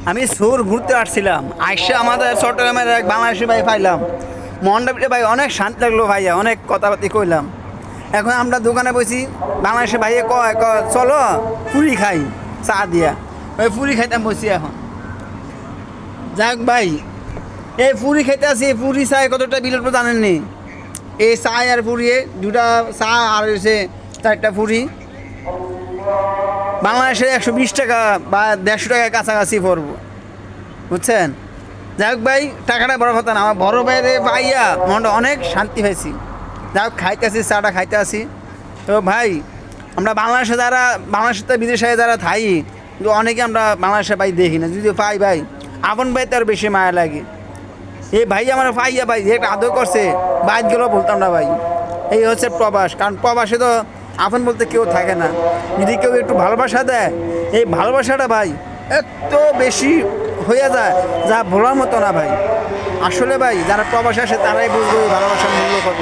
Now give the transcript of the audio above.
আমি সুর ঘুরতে আসছিলাম, আইসা আমাদের চট্টগ্রামের এক বাংলাদেশি ভাই পাইলাম। মন্ডপে ভাই অনেক শান্তি লাগলো, ভাইয়া অনেক কথাবার্তি কইলাম। এখন আমরা দোকানে বসি, বাংলাদেশি ভাইয়ে কয় কয় চলো পুরি খাই চা দিয়া। ওই পুরি খাইতাম বসি এখন। যাই হোক ভাই, এই পুরি খাইতে আসি, পুরি চাই কতটা বিল তো জানেননি। এই চা আর পুরি, দুটা চা আর হচ্ছে 4টা পুরি, বাংলাদেশে 120 টাকা বা 150 টাকার কাছাকাছি পড়বো, বুঝছেন। যাই হোক ভাই, টাকাটা বড় কথা না, আমার বড় ভাইরে পাইয়া মনটা অনেক শান্তি হয়েছি। যাই হোক খাইতে আসি, চাটা খাইতে আসি। তো ভাই আমরা বাংলাদেশে যারা, বাংলাদেশে বিদেশে যারা থাই, কিন্তু অনেকে আমরা বাংলাদেশে ভাই দেখি না, যদি পাই ভাই আপন ভাই তার বেশি মায়া লাগে। এই ভাই আমার পাইয়া ভাই যে একটা আদর করছে, বাইর গেলেও বলতাম না ভাই। এই হচ্ছে প্রবাস, কারণ প্রবাসে তো আপন বলতে কেউ থাকে না। যদি কেউ একটু ভালোবাসা দেয়, এই ভালোবাসাটা ভাই এত বেশি হয়ে যায় যা ভোলার মতো না ভাই। আসলে ভাই যারা প্রবাসে আসে তারাই বুঝবে ভালোবাসার মূল্য কত।